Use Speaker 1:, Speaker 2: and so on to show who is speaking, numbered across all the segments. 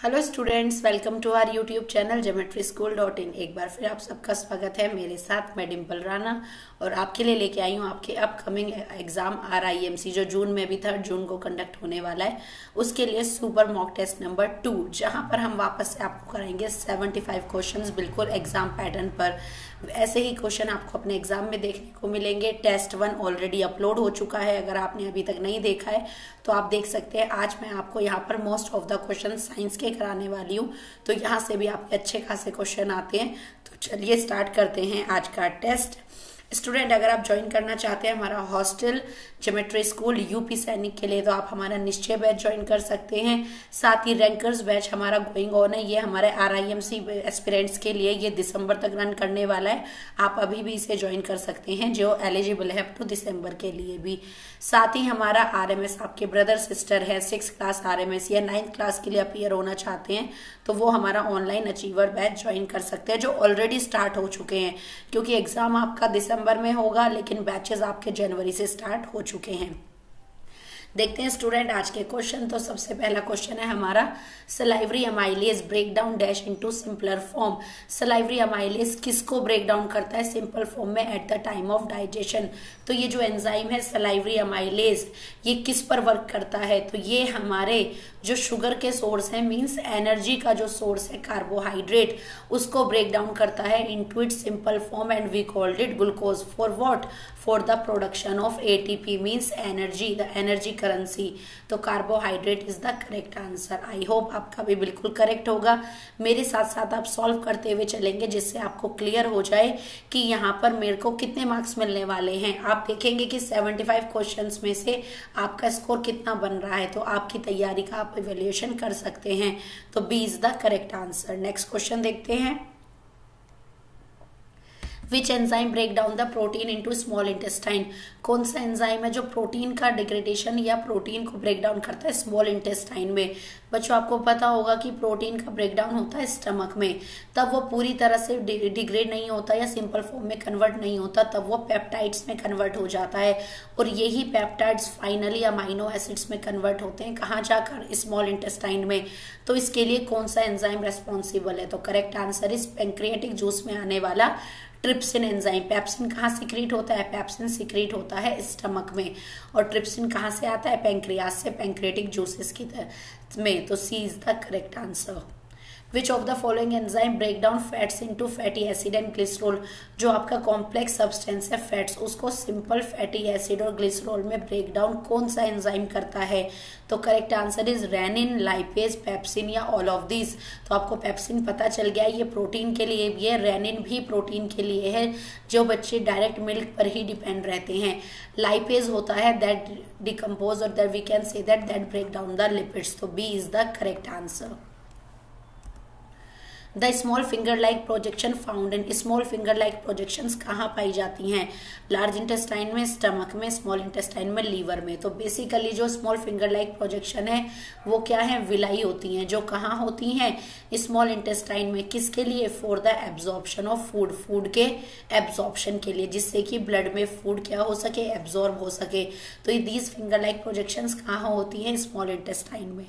Speaker 1: Hello students, welcome to our YouTube channel geometry-school.in। एक बार फिर आप सबका स्वागत है। मेरे साथ मैं डिम्पल राणा और आपके लिए लेके आई हूँ आपके अपकमिंग एग्जाम RIMC जो जून में भी 3 जून को कंडक्ट होने वाला है, उसके लिए सुपर मॉक टेस्ट नंबर 2, जहां पर हम वापस से आपको कराएंगे 75 क्वेश्चंस बिल्कुल एग्जाम पैटर्न पर। ऐसे ही क्वेश्चन आपको अपने एग्जाम में देखने को मिलेंगे। टेस्ट 1 ऑलरेडी अपलोड हो चुका है, अगर आपने अभी तक नहीं देखा है तो आप देख सकते हैं। आज मैं आपको यहाँ पर most of the question science के कराने वाली हूँ, तो यहाँ से भी आपके अच्छे खासे क्वेश्चन आते हैं। तो चलिए स्टार्ट करते हैं आज का टेस्ट। स्टूडेंट, अगर आप ज्वाइन करना चाहते हैं हमारा हॉस्टल ज्योमेट्री स्कूल यूपी सैनिक के लिए, तो आप हमारा निश्चय बैच ज्वाइन कर सकते हैं। साथ ही रैंकर्स बैच हमारा गोइंग ऑन है, ये हमारे RIMC एस्पिरेंट्स के लिए ये दिसंबर तक रन करने वाला है। आप अभी भी इसे ज्वाइन कर सकते हैं जो एलिजिबल है अप टू दिसंबर के लिए भी। साथ ही हमारा RMS आपके ब्रदर सिस्टर है 6th क्लास RMS या 9th क्लास के लिए अपीयर होना चाहते हैं तो वो हमारा ऑनलाइन अचीवर बैच ज्वाइन कर सकते हैं, जो ऑलरेडी स्टार्ट हो चुके हैं। क्योंकि एग्जाम आपका दिसंबर में होगा लेकिन बैचेस आपके जनवरी से स्टार्ट हो चुके हैं। देखते हैं स्टूडेंट आज के क्वेश्चन। तो सबसे पहला क्वेश्चन है हमारा, salivary amylase break down dash into simpler form. Salivary amylase किसको ब्रेक डाउन करता है सिंपल फॉर्म में at the time of digestion. तो ये जो एंजाइम है सलाइवरी अमाइलेज, ये किस पर वर्क करता है? तो ये हमारे जो शुगर के सोर्स है, मींस एनर्जी का जो सोर्स है कार्बोहाइड्रेट, उसको ब्रेक डाउन करता है into its simple form and we called it glucose. For what? For the production of ATP means energy, the energy currency. तो carbohydrate is the correct answer. I hope आपका भी बिल्कुल correct होगा। मेरे साथ साथ आप सॉल्व करते हुए चलेंगे जिससे आपको क्लियर हो जाए कि यहाँ पर मेरे को कितने मार्क्स मिलने वाले हैं। आप देखेंगे कि 75 क्वेश्चंस में से आपका स्कोर कितना बन रहा है, तो आपकी तैयारी का आप इवैल्यूएशन कर सकते हैं। तो B is the correct answer. Next question देखते हैं। Which enzyme break down the protein into small intestine. कौन सा एंजाइम है जो प्रोटीन का डिग्रेडेशन या प्रोटीन को ब्रेक डाउन करता है स्मॉल इंटेस्टाइन में? बच्चों, आपको पता होगा कि प्रोटीन का ब्रेक डाउन होता है स्टमक में, तब वो पूरी तरह से डिग्रेड नहीं होता या सिंपल फॉर्म में कन्वर्ट नहीं होता, तब वो पेप्टाइड्स में कन्वर्ट हो जाता है। और यही पेप्टाइड्स फाइनली अमाइनो एसिड्स में कन्वर्ट होते हैं। कहाँ जाकर? स्मॉल इंटेस्टाइन में। तो इसके लिए कौन सा एंजाइम रेस्पॉन्सिबल है? तो correct answer is pancreatic juice में आने वाला ट्रिप्सिन एंजाइम। पेप्सिन कहाँ सीक्रेट होता है? पेप्सिन सीक्रेट होता है स्टमक में। और ट्रिप्सिन कहाँ से आता है? पैंक्रियास से, पैंक्रियाटिक जूसेस की तरह में। तो C is the correct answer. Which of the following enzyme break down fats into fatty acid and glycerol. जो आपका कॉम्प्लेक्स सब्सटेंस है फैट्स, उसको सिंपल फैटी एसिड और ग्लिसरॉल में ब्रेक डाउन कौन सा एंजाइम करता है? तो correct answer is rennin, lipase, pepsin या ऑल ऑफ दिस। तो आपको पेप्सिन पता चल गया, ये प्रोटीन के लिए भी है, रेनिन भी प्रोटीन के लिए है, जो बच्चे डायरेक्ट मिल्क पर ही डिपेंड रहते हैं। लाइपेज होता है दैट डिकम्पोज और that we can say that break down the lipids. तो B is the correct answer. The small finger like projection found in. Small finger like projections कहाँ पाई जाती हैं? लार्ज इंटेस्टाइन में, स्टमक में, स्मॉल इंटेस्टाइन में, liver में। तो बेसिकली जो स्मॉल फिंगर लाइक प्रोजेक्शन है वो क्या है? विलाई होती हैं, जो कहाँ होती हैं? स्मॉल इंटेस्टाइन में। किसके लिए? For the absorption of food, food के एब्जॉर्प्शन के लिए, जिससे कि ब्लड में फूड क्या हो सके? एब्जॉर्ब हो सके। तो दीज फिंगर लाइक प्रोजेक्शंस कहाँ होती हैं? स्मॉल इंटेस्टाइन में।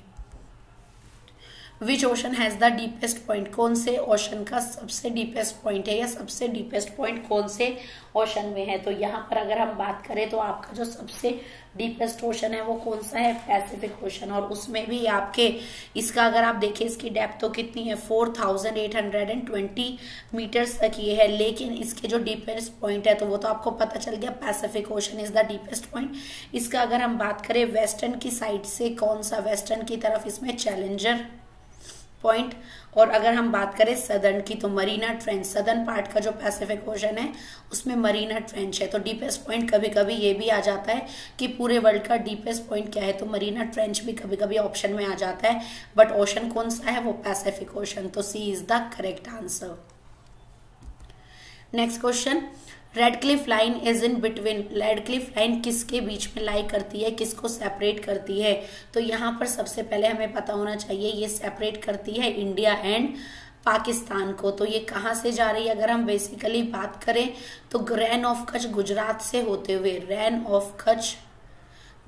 Speaker 1: Which ocean has the deepest point. कौन से ओशन का सबसे डीपेस्ट पॉइंट है या सबसे डीपेस्ट पॉइंट कौन से ओशन में है? तो यहाँ पर अगर हम बात करें तो आपका जो सबसे डीपेस्ट ओशन है वो कौन सा है? Pacific ocean. और उसमें भी आपके इसका अगर आप देखें इसकी डेप्थ तो कितनी है? 4820 मीटर्स तक ये है। लेकिन इसके जो डीपेस्ट पॉइंट है तो वो तो आपको पता चल गया, Pacific ocean is the deepest point. इसका अगर हम बात करें वेस्टर्न की साइड से, कौन सा? वेस्टर्न की तरफ इसमें चैलेंजर पॉइंट। और अगर हम बात करें सदर्न की तो मरीना ट्रेंच। सदर्न पार्ट का जो पैसिफिक ओशन है उसमें मरीना ट्रेंच है। तो डीपेस्ट पॉइंट कभी कभी ये भी आ जाता है कि पूरे वर्ल्ड का डीपेस्ट पॉइंट क्या है, तो मरीना ट्रेंच भी कभी कभी ऑप्शन में आ जाता है। बट ओशन कौन सा है? वो पैसिफिक ओशन। तो C is the correct answer. Next question, Radcliffe line is in between. Radcliffe line किसके बीच में लाई करती है, किसको सेपरेट करती है? तो यहाँ पर सबसे पहले हमें पता होना चाहिए ये सेपरेट करती है इंडिया एंड पाकिस्तान को। तो ये कहाँ से जा रही है? अगर हम बेसिकली बात करें तो रैन ऑफ कच्छ गुजरात से होते हुए, रैन ऑफ कच्छ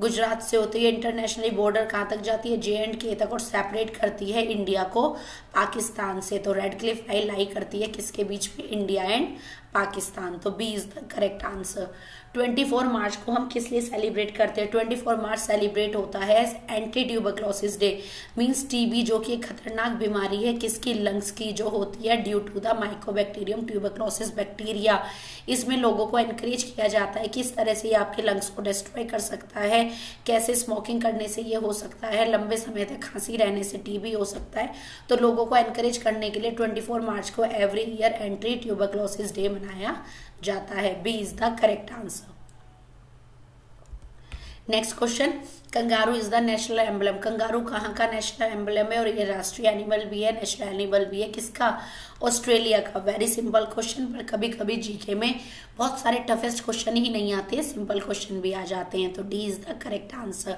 Speaker 1: गुजरात से होती है। इंटरनेशनली बॉर्डर कहाँ तक जाती है, J&K तक, और सेपरेट करती है इंडिया को पाकिस्तान से। तो रेड क्लिफ लाइन लाई करती है किसके बीच में, इंडिया एंड पाकिस्तान। तो B is the correct answer. 24 मार्च को हम किस लिए सेलिब्रेट करते हैं, 24 मार्च सेलिब्रेट होता है anti tuberculosis day. Means TB जो कि एक खतरनाक बीमारी है किसकी, लंग्स की, जो होती है due to the Mycobacterium tuberculosis bacteria. इसमें लोगों को एनकरेज किया जाता है किस तरह से ये आपके लंग्स को डिस्ट्रॉय कर सकता है, कैसे स्मोकिंग करने से ये हो सकता है, लंबे समय तक खांसी रहने से टीबी हो सकता है। तो लोगों को एनकरेज करने के लिए 24 मार्च को every year anti tuberculosis day मनाया जाता है। B is the correct answer. Next question, kangaroo is the national emblem. Kangaroo कहाँ का नेशनल एम्बलम है और ये राष्ट्रीय एनिमल भी है, नेशनल एनिमल भी है, किसका, ऑस्ट्रेलिया का। वेरी सिंपल क्वेश्चन, पर कभी कभी जीके में बहुत सारे टफेस्ट क्वेश्चन ही नहीं आते, सिंपल क्वेश्चन भी आ जाते हैं। तो D is the correct answer.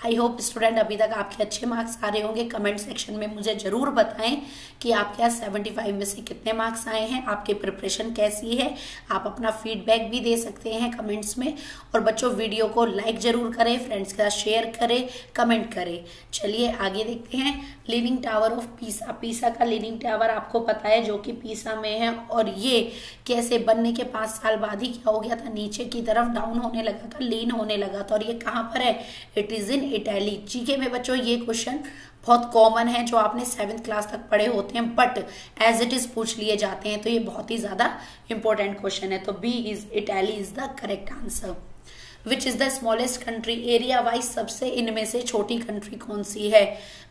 Speaker 1: I hope student अभी तक आपके अच्छे मार्क्स आ रहे होंगे। कमेंट सेक्शन में मुझे जरूर बताएं कि आपके यहाँ 75 में से कितने मार्क्स आए हैं, आपकी प्रिपरेशन कैसी है। आप अपना फीडबैक भी दे सकते हैं कमेंट्स में। और बच्चों वीडियो को लाइक जरूर करें, फ्रेंड्स के साथ शेयर करें, कमेंट करें। चलिए आगे देखते हैं। Leaning tower of Pisa. पीसा का लीनिंग टावर आपको पता है जो कि पीसा में है, और ये कैसे बनने के 5 साल बाद ही क्या हो गया था, नीचे की तरफ डाउन होने लगा था, लीन होने लगा था। और ये कहाँ पर है, it is in Italy. GK में बच्चों ये क्वेश्चन बहुत कॉमन है जो आपने 7th क्लास तक पढ़े होते हैं, बट एज इट इज पूछ लिए जाते हैं, तो ये बहुत ही ज्यादा इंपॉर्टेंट क्वेश्चन है। तो B is Italy is the correct answer. Which is the smallest country. Area wise सबसे इनमें से छोटी कंट्री कौन सी है,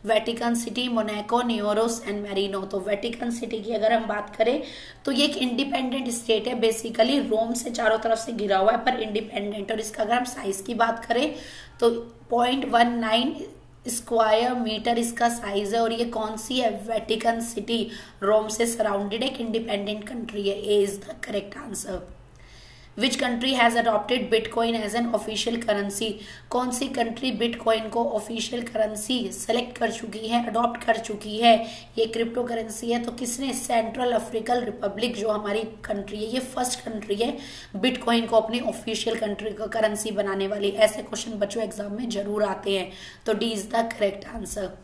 Speaker 1: वेटिकन सिटी, मोनाको, न्यूरोस एंड मैरिनो। तो वेटिकन सिटी की अगर हम बात करें तो ये एक इंडिपेंडेंट स्टेट है, बेसिकली रोम से चारों तरफ से घिरा हुआ है पर इंडिपेंडेंट। और इसका अगर हम साइज की बात करें तो 0.19 स्क्वायर मीटर इसका साइज है। और ये कौन सी है, वेटिकन सिटी, रोम से सराउंडेड एक इंडिपेंडेंट कंट्री है। A is the correct answer. Which country has adopted bitcoin as an official currency. कौन सी कंट्री बिटकॉइन को ऑफिशियल करेंसी सेलेक्ट कर चुकी है, अडॉप्ट कर चुकी है। ये क्रिप्टो करेंसी है। तो किसने, सेंट्रल अफ्रीकन रिपब्लिक जो हमारी कंट्री है, ये फर्स्ट कंट्री है बिटकॉइन को अपनी ऑफिशियल कंट्री का करेंसी बनाने वाली। ऐसे क्वेश्चन बच्चों एग्जाम में जरूर आते हैं। तो D is the correct answer.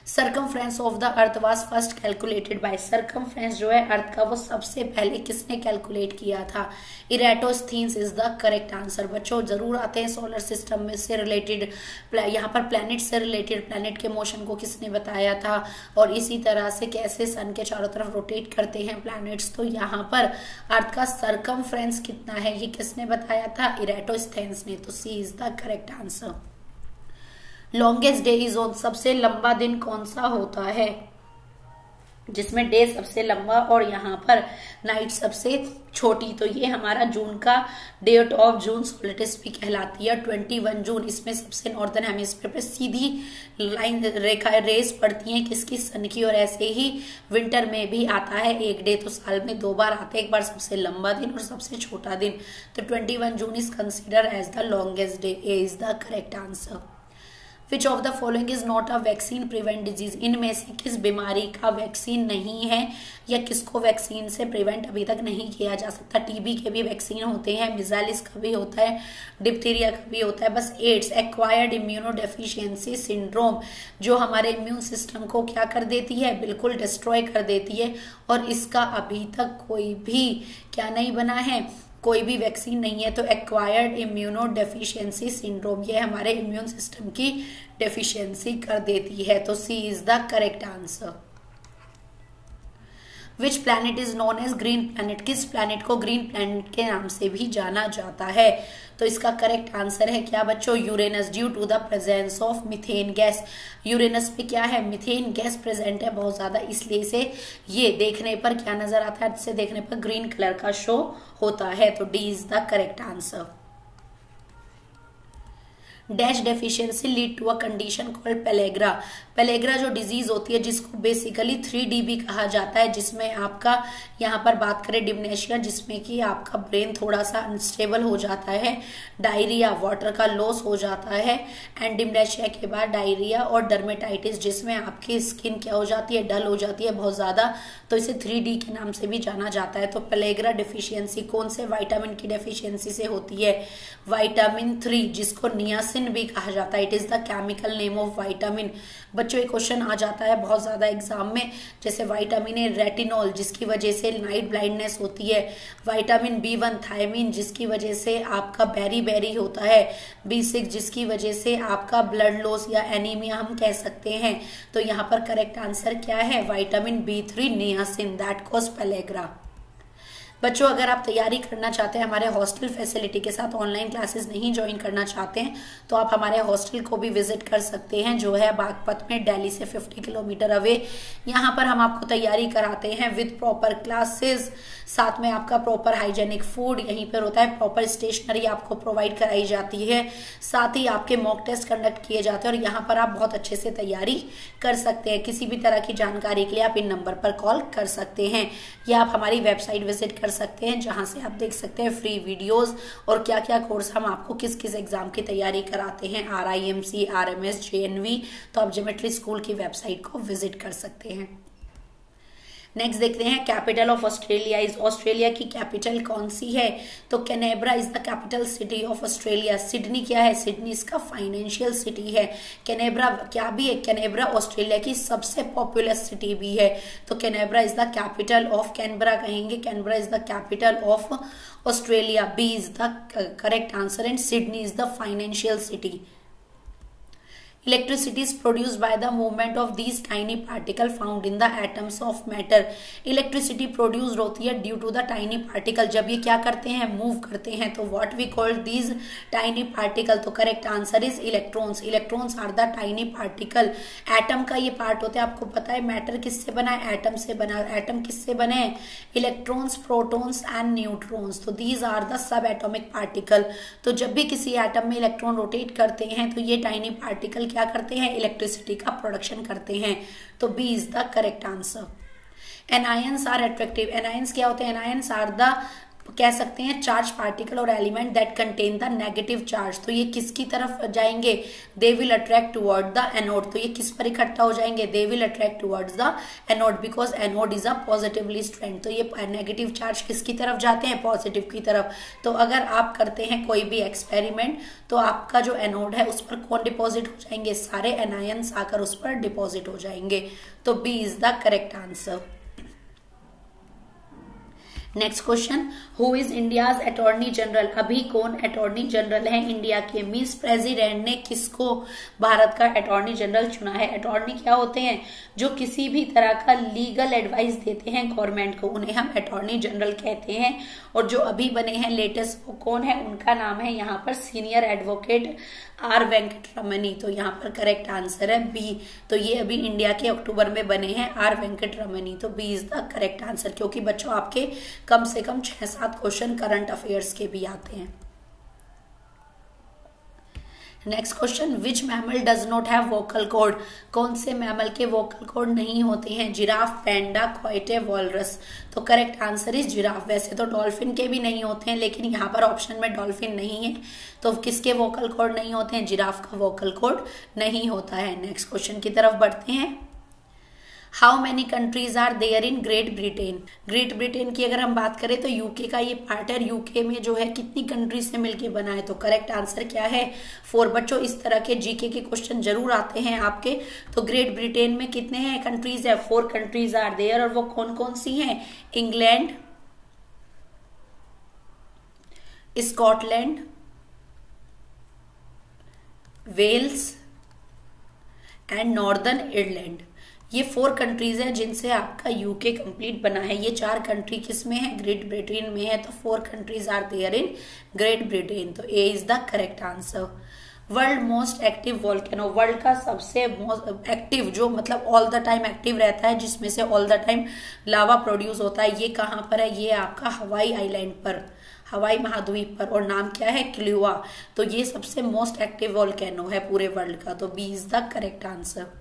Speaker 1: Circumference of the earth was first calculated by. Circumference जो है अर्थ का, वो सबसे पहले किसने कैलकुलेट किया था, इरेटोस्थीन्स इज द करेक्ट आंसर। बच्चों जरूर आते हैं सोलर सिस्टम में से रिलेटेड, यहाँ पर प्लैनेट से रिलेटेड, प्लैनेट के मोशन को किसने बताया था, और इसी तरह से कैसे सन के चारों तरफ रोटेट करते हैं प्लैनेट्स। तो यहाँ पर अर्थ का सर्कमफ्रेंस कितना है ये किसने बताया था, इरेटोस्थेन्स ने। तो C is the correct answer. Longest day is on. सबसे लंबा दिन कौन सा होता है, जिसमें डे सबसे लंबा और यहाँ पर नाइट सबसे छोटी। तो ये हमारा जून का डेट ऑफ जून सोलिस्टिस भी कहलाती है, 21 जून। इसमें सबसे नॉर्दर्न हेमिस्फीयर पे सीधी लाइन रेखा रेस पड़ती है किसकी, सन की। और ऐसे ही विंटर में भी आता है एक डे, तो साल में 2 बार आता है, एक बार सबसे लंबा दिन और सबसे छोटा दिन। तो 21 June is consider as the longest day. A is the correct answer. Which of the following is not a vaccine prevent disease. इनमें से किस बीमारी का वैक्सीन नहीं है, या किसको वैक्सीन से प्रिवेंट अभी तक नहीं किया जा सकता। टीबी के भी वैक्सीन होते हैं, मिजाइलिस का भी होता है, डिप्थीरिया का भी होता है, बस एड्स, एक्वायर्ड इम्यूनोडेफिशिएंसी सिंड्रोम, जो हमारे इम्यून सिस्टम को क्या कर देती है, बिल्कुल डिस्ट्रॉय कर देती है। और इसका अभी तक कोई भी क्या नहीं बना है, कोई भी वैक्सीन नहीं है। तो एक्वायर्ड इम्यूनोडेफिशिएंसी सिंड्रोम, ये हमारे इम्यून सिस्टम की डेफिशिएंसी कर देती है। तो C is the correct answer. Which planet is known as green planet. किस प्लैनेट को ग्रीन प्लैनेट के नाम से भी जाना जाता है। तो इसका करेक्ट आंसर है क्या बच्चों, Uranus, due to the presence of methane gas. Uranus पे क्या है, मीथेन गैस प्रेजेंट है बहुत ज्यादा, इसलिए से ये देखने पर क्या नजर आता है, इससे देखने पर ग्रीन कलर का शो होता है। तो D is the correct answer. Dash deficiency lead to a condition called pellagra. Pellagra जो डिजीज होती है जिसको बेसिकली 3D भी कहा जाता है, जिसमें आपका यहाँ पर बात करें डिमनेशिया, जिसमें कि आपका ब्रेन थोड़ा सा अनस्टेबल हो जाता है, डायरिया, वाटर का लॉस हो जाता है, एंड डिमनेशिया के बाद डायरिया, और डर्मेटाइटिस जिसमें आपकी स्किन क्या हो जाती है, डल हो जाती है बहुत ज्यादा। तो इसे 3D के नाम से भी जाना जाता है। तो पेलेग्रा डिफिशियंसी कौन से विटामिन की डेफिशिएंसी से होती है, विटामिन 3, जिसको नियासिन नियासिन भी कहा जाता है। It is the chemical name of vitamin. बच्चों ये क्वेश्चन आ जाता है बहुत ज्यादा एग्जाम में, जैसे विटामिन ए रेटिनॉल जिसकी वजह से नाइट ब्लाइंडनेस होती है, विटामिन B1 थायमिन जिसकी वजह से आपका बेरी बेरी होता है, B6 जिसकी वजह से आपका ब्लड लॉस या एनीमिया हम कह सकते हैं। तो यहाँ पर करेक्ट आंसर क्या है, vitamin B3 niacin, that cause pellagra. बच्चों अगर आप तैयारी करना चाहते हैं हमारे हॉस्टल फैसिलिटी के साथ, ऑनलाइन क्लासेस नहीं ज्वाइन करना चाहते हैं, तो आप हमारे हॉस्टल को भी विजिट कर सकते हैं जो है बागपत में, दिल्ली से 50 किलोमीटर अवे। यहाँ पर हम आपको तैयारी कराते हैं विद प्रॉपर क्लासेस, साथ में आपका प्रॉपर हाइजेनिक फूड यहीं पर होता है, प्रॉपर स्टेशनरी आपको प्रोवाइड कराई जाती है, साथ ही आपके मॉक टेस्ट कंडक्ट किए जाते हैं और यहाँ पर आप बहुत अच्छे से तैयारी कर सकते हैं। किसी भी तरह की जानकारी के लिए आप इन नंबर पर कॉल कर सकते हैं या आप हमारी वेबसाइट विजिट कर सकते हैं जहां से आप देख सकते हैं फ्री वीडियोस और क्या क्या कोर्स हम आपको किस किस एग्जाम की तैयारी कराते हैं, RIMC, RMS, JNV। तो आप ज्योमेट्री स्कूल की वेबसाइट को विजिट कर सकते हैं। नेक्स्ट देखते हैं कैपिटल ऑफ ऑस्ट्रेलिया। इस ऑस्ट्रेलिया की कैपिटल कौन सी है, तो Canberra is the capital city of Australia. Sydney क्या है, सिडनी इसका फाइनेंशियल सिटी है। कैनबरा क्या भी है, कैनबरा ऑस्ट्रेलिया की सबसे पॉपुलस सिटी भी है। तो Canberra is the capital of, Canberra कहेंगे, Canberra is the capital of Australia. B is the correct answer and Sydney is the financial city. Electricity is produced by the movement of these tiny particle found in the atoms of matter. Electricity produced होती है due to the tiny particle। जब ये क्या करते हैं, move करते हैं, तो what we call these tiny particle। तो correct answer is electrons. Electrons are the tiny particle. Atom का ये पार्ट होता है, आपको पता है मैटर किससे बना है, एटम से बना है। एटम किससे बने हैं, इलेक्ट्रॉन्स, प्रोटॉन्स एंड न्यूट्रॉन्स। तो these are the subatomic particle. तो जब भी किसी एटम में इलेक्ट्रॉन रोटेट करते हैं तो ये टाइनी पार्टिकल क्या करते हैं, इलेक्ट्रिसिटी का प्रोडक्शन करते हैं। तो B is the correct answer. Anions are attractive. Anions क्या होते हैं, एनायंस आर द कह सकते हैं चार्ज पार्टिकल और element that contain the negative charge. तो ये किसकी तरफ जाएंगे, they will attract toward the anode. तो ये किस पर इकट्ठा हो जाएंगे, they will attract towards the anode because anode is a positively strand. तो ये नेगेटिव चार्ज किसकी तरफ जाते हैं, पॉजिटिव की तरफ। तो अगर आप करते हैं कोई भी एक्सपेरिमेंट तो आपका जो एनोड है उस पर कौन डिपॉजिट हो जाएंगे, सारे एनायंस आकर उस पर डिपॉजिट हो जाएंगे। तो B is the correct answer. Next question, who is India's attorney general. अभी कौन अटॉर्नी जनरल है इंडिया के। मीन्स प्रेसिडेंट ने किसको भारत का अटॉर्नी जनरल चुना है। अटॉर्नी क्या होते हैं, जो किसी भी तरह का लीगल एडवाइस देते हैं गवर्नमेंट को, उन्हें हम अटॉर्नी जनरल कहते हैं। और जो अभी बने हैं लेटेस्ट वो कौन है, उनका नाम है यहाँ पर सीनियर एडवोकेट R वेंकटरमनी। तो यहाँ पर करेक्ट आंसर है बी। तो ये अभी इंडिया के अक्टूबर में बने हैं R वेंकटरमनी। तो B is the correct answer, क्योंकि बच्चों आपके कम से कम 6-7 क्वेश्चन करंट अफेयर्स के भी आते हैं। Next question, which mammal does not have vocal cord. कौन से मैमल के वोकल कॉर्ड नहीं होते हैं, जिराफ, पैंडा, क्वाइटे, वॉलरस। तो करेक्ट आंसर इज जिराफ। वैसे तो डॉल्फिन के भी नहीं होते हैं, लेकिन यहाँ पर ऑप्शन में डॉल्फिन नहीं है, तो किसके वोकल कॉर्ड नहीं होते हैं, जिराफ का वोकल कॉर्ड नहीं होता है। नेक्स्ट क्वेश्चन की तरफ बढ़ते हैं। How many countries are there in Great Britain. Great Britain की अगर हम बात करें तो यूके का ये पार्ट है, यूके में जो है कितनी कंट्रीज से मिलके बना है। तो करेक्ट आंसर क्या है, 4। बच्चों इस तरह के जीके के क्वेश्चन जरूर आते हैं आपके। तो ग्रेट ब्रिटेन में कितने हैं कंट्रीज है, 4 कंट्रीज आर देयर। और वो कौन कौन सी हैं, England, Scotland, Wales and Northern Ireland. ये 4 कंट्रीज हैं जिनसे आपका यूके कंप्लीट बना है। ये 4 कंट्री किस में है, ग्रेट ब्रिटेन में है। तो 4 countries are there in Great Britain. तो A is the correct answer. World most active volcano. World का सबसे मोस्ट एक्टिव, जो मतलब ऑल द टाइम एक्टिव रहता है, जिसमें से all the time lava produce होता है, ये कहाँ पर है, ये आपका हवाई आइलैंड पर, हवाई महाद्वीप पर, और नाम क्या है, क्ल्यूआ। तो ये सबसे मोस्ट एक्टिव वोल्केनो है पूरे वर्ल्ड का। तो B is the correct answer.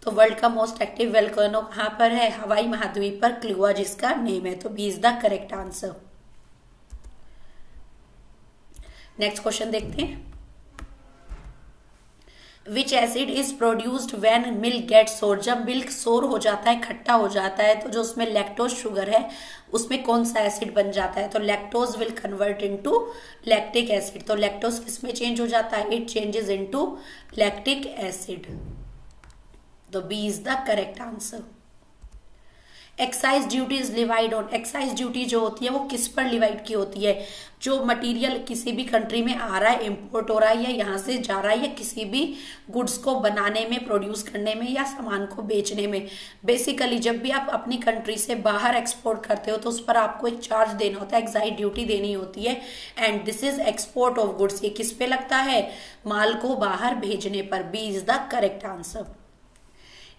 Speaker 1: तो वर्ल्ड का मोस्ट एक्टिव वोल्केनो कहाँ पर है, हवाई महाद्वीप पर, क्ल्यूआ जिसका नेम है। तो B is the correct answer. Next question देखते हैं। Which acid is produced when milk get sour, जब मिल्क सोर हो जाता है, खट्टा हो जाता है, तो जो उसमें लैक्टोज शुगर है उसमें कौन सा एसिड बन जाता है? तो lactose will convert into lactic acid. तो लैक्टोज किसमें चेंज हो जाता है? It changes into lactic acid. तो B is the correct answer. Excise duty is levied on, excise duty जो होती है वो किस पर लिवाइड की होती है? जो मटेरियल किसी भी कंट्री में आ रहा है, इंपोर्ट हो रहा है, या यहाँ से जा रहा है, या किसी भी गुड्स को बनाने में, प्रोड्यूस करने में, या सामान को बेचने में। बेसिकली जब भी आप अपनी कंट्री से बाहर एक्सपोर्ट करते हो तो उस पर आपको एक चार्ज देना होता है, एक्साइज ड्यूटी देनी होती है। And this is export of goods. ये किस पे लगता है? माल को बाहर भेजने पर। B is the correct answer.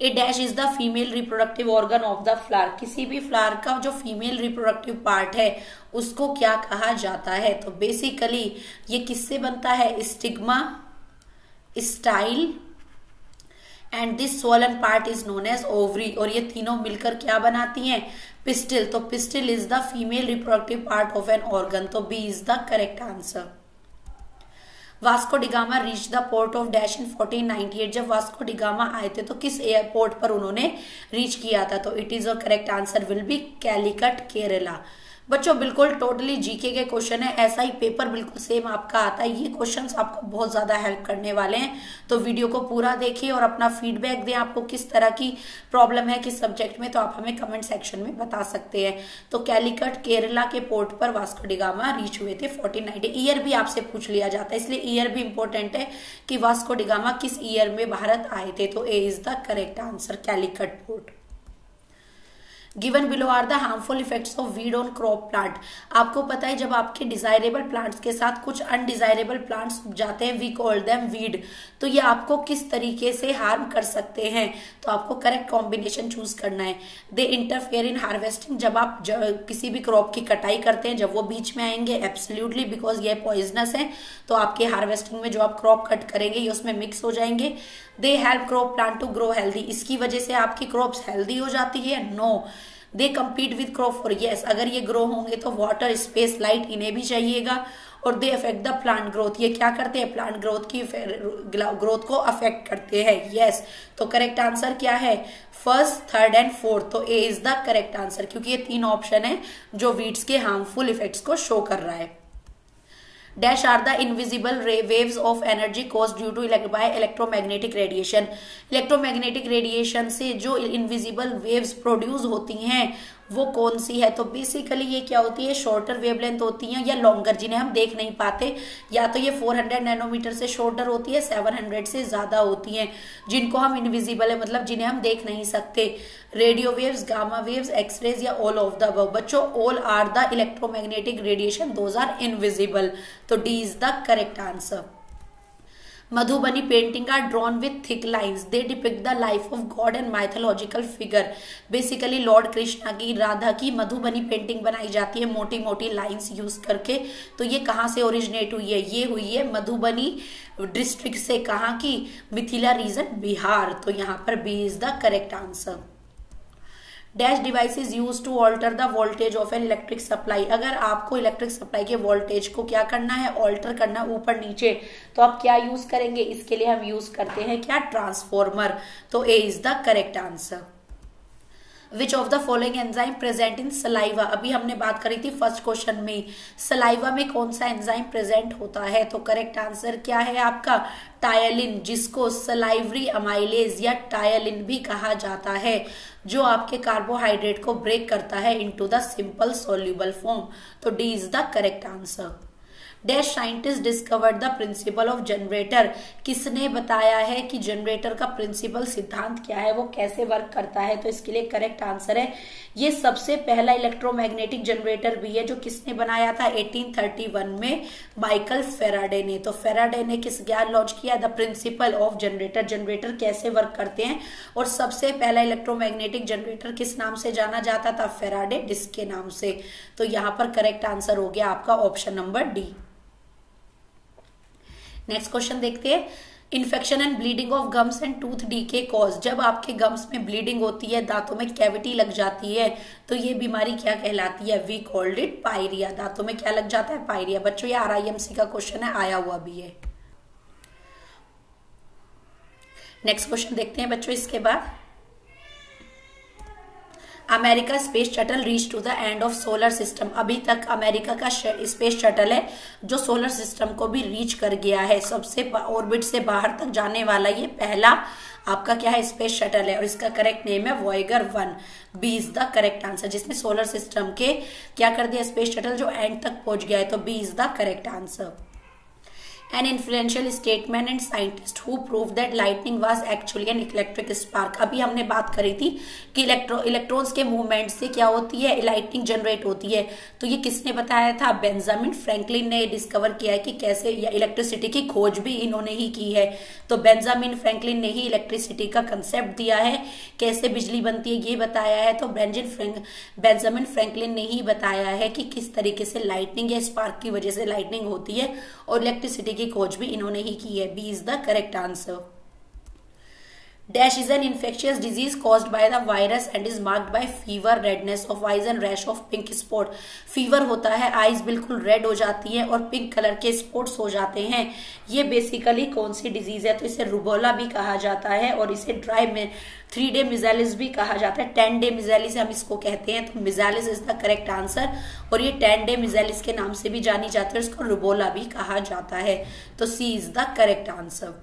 Speaker 1: A dash is the female reproductive organ of the flower, किसी भी फ्लावर का जो फीमेल रिप्रोडक्टिव पार्ट है उसको क्या कहा जाता है? तो बेसिकली ये किससे बनता है? Stigma, style and this swollen part is known as ovary. और ये तीनों मिलकर क्या बनाती हैं? पिस्टिल। तो pistil is the female reproductive part of an organ. तो B is the correct answer. Vasco da Gama reach the port of dash in 1498। जब वास्को डिगामा आए थे तो किस एयरपोर्ट पर उन्होंने रीच किया था? तो it is a correct answer will be Calicut, Kerala. बच्चों बिल्कुल टोटली जीके के क्वेश्चन है, ऐसा ही पेपर बिल्कुल सेम आपका आता है। ये क्वेश्चंस आपको बहुत ज्यादा हेल्प करने वाले हैं, तो वीडियो को पूरा देखिए और अपना फीडबैक दें। आपको किस तरह की प्रॉब्लम है किस सब्जेक्ट में, तो आप हमें कमेंट सेक्शन में बता सकते हैं। तो कैलिकट केरला के पोर्ट पर वास्को डिगामा रीच हुए थे 1490। ईयर भी आपसे पूछ लिया जाता है, इसलिए ईयर भी इंपॉर्टेंट है कि वास्को डिगामा किस ईयर में भारत आए थे। तो A is the correct answer, Calicut port. Given below are the harmful effects of weed on crop plant. आपको पता है जब आपके डिजायरेबल प्लांट्स के साथ कुछ अनडिजायरेबल प्लांट्स जाते हैं, वी कॉल देम वीड, तो ये आपको किस तरीके से हार्म कर सकते हैं? तो आपको करेक्ट कॉम्बिनेशन चूज करना है। दे इंटरफेयर इन हार्वेस्टिंग, जब आप किसी भी क्रॉप की कटाई करते हैं, जब वो बीच में आएंगे, एब्सोल्युटली, बिकॉज ये पॉइजनस है, तो आपके हार्वेस्टिंग में जो आप क्रॉप कट करेंगे ये उसमें मिक्स हो जाएंगे। They help crop plant to grow healthy, इसकी वजह से आपकी क्रॉप्स हेल्दी हो जाती है। No. They compete with crop for, yes, अगर ये ग्रो होंगे तो वाटर, स्पेस, लाइट इन्हें भी चाहिएगा। और they affect the plant growth, ये क्या करते हैं? प्लांट ग्रोथ को अफेक्ट करते हैं। यस, तो करेक्ट आंसर क्या है? First, third and fourth. तो A is the correct answer, क्योंकि ये तीन ऑप्शन है जो वीड्स के हार्मफुल इफेक्ट्स को शो कर रहा है। Dash are the invisible waves of energy cause due to by electromagnetic radiation. Electromagnetic radiation से जो इनविजिबल वेव्स प्रोड्यूस होती हैं वो कौन सी है? तो बेसिकली ये क्या होती है? शॉर्टर वेवलेंथ होती है या लॉन्गर, जिन्हें हम देख नहीं पाते। या तो ये 400 नैनोमीटर से शॉर्टर होती है, 700 से ज्यादा होती हैं, जिनको हम इनविजिबल है, मतलब जिन्हें हम देख नहीं सकते। Radio waves, gamma waves, x-rays, या ऑल ऑफ द अबव। बच्चों all are the electromagnetic radiation, those are invisible. तो D is the correct answer. Madhubani painting are drawn with thick lines, they depict the life of god and mythological figure. Basically lord Krishna की, राधा की Madhubani painting बनाई जाती है मोटी मोटी lines use करके। तो ये कहाँ से ओरिजिनेट हुई है? ये हुई है मधुबनी डिस्ट्रिक्ट से। कहाँ की? मिथिला रीजन, बिहार। तो यहाँ पर B is the correct answer. Dash device is use to alter the voltage of an electric supply. अगर आपको इलेक्ट्रिक सप्लाई के वोल्टेज को क्या करना है? ऑल्टर करना, ऊपर नीचे, तो आप क्या यूज करेंगे? इसके लिए हम यूज करते हैं क्या? ट्रांसफॉर्मर। तो A is the correct answer. Which of the following enzyme present in saliva. अभी हमने बात करी थी फर्स्ट क्वेश्चन में, सलाइवा में कौन सा एंजाइम प्रेजेंट होता है? तो करेक्ट आंसर क्या है आपका? टायलिन, जिसको सलाइवरी अमाइलेज या टायलिन भी कहा जाता है, जो आपके कार्बोहाइड्रेट को ब्रेक करता है into the simple soluble form. तो D is the correct answer. Dash scientist discovered the principle of generator. किसने बताया है कि जनरेटर का प्रिंसिपल, सिद्धांत क्या है, वो कैसे वर्क करता है? तो इसके लिए करेक्ट आंसर है, ये सबसे पहला इलेक्ट्रोमैग्नेटिक जनरेटर भी है जो किसने बनाया था? 1831 में माइकल फेराडे ने। तो फेराडे ने किस ज्ञान लॉन्च किया? The principle of generator, generator कैसे वर्क करते हैं। और सबसे पहला इलेक्ट्रोमैग्नेटिक जनरेटर किस नाम से जाना जाता था? फेराडे डिस्क के नाम से। तो यहाँ पर करेक्ट आंसर हो गया आपका option number D. Next question देखते हैं। Infection and bleeding of gums and tooth decay cause. जब आपके गम्स में ब्लीडिंग होती है, दांतों में कैविटी लग जाती है, तो ये बीमारी क्या कहलाती है? We called it pyorrhea. दांतों में क्या लग जाता है? पायरिया। बच्चों ये RIMC का क्वेश्चन है, आया हुआ भी है। नेक्स्ट क्वेश्चन देखते हैं बच्चों इसके बाद। America space shuttle reach to the end of solar system. अभी तक अमेरिका का स्पेस शटल है जो सोलर सिस्टम को भी रीच कर गया है, सबसे ऑर्बिट से बाहर तक जाने वाला ये पहला आपका क्या है स्पेस शटल है, और इसका करेक्ट नेम है Voyager 1। B is the correct answer, जिसने सोलर सिस्टम के क्या कर दिया स्पेस शटल जो एंड तक पहुंच गया है, तो B is the correct answer. An influential statesman and scientist who proved that lightning was actually an electric spark। अभी हमने बात करी थी कि इलेक्ट्रॉन्स के मूवमेंट से क्या होती है, लाइटनिंग जनरेट होती है। तो ये किसने बताया था, बेंजामिन फ्रैंकलिन ने डिस्कवर किया है कि कैसे इलेक्ट्रिसिटी की खोज भी इन्होंने ही की है। तो बेंजामिन फ्रैंकलिन ने ही इलेक्ट्रिसिटी का कंसेप्ट दिया है, कैसे बिजली बनती है ये बताया है। तो बेंजामिन फ्रैंकलिन ने ही बताया है कि किस तरीके से लाइटनिंग या स्पार्क की वजह से लाइटनिंग होती है, और इलेक्ट्रिसिटी की खोज भी इन्होंने ही की है। B is the correct answer. Dash is an infectious disease caused by the virus and is marked by fever, redness of eyes and rash of pink spot. Fever होता है, आईज बिल्कुल रेड हो जाती है और पिंक कलर के spots हो जाते हैं। ये बेसिकली कौन सी डिजीज है, तो इसे रुबोला भी कहा जाता है, और इसे ड्राई में 3 डे मिजालिस भी कहा जाता है। 10 डे मिजालिस हम इसको कहते हैं। तो मिजालिस इज द करेक्ट आंसर, और ये 10 डे मिजालिस के नाम से भी जानी जाती है, इसको रुबोला भी कहा जाता है। तो C is the correct answer.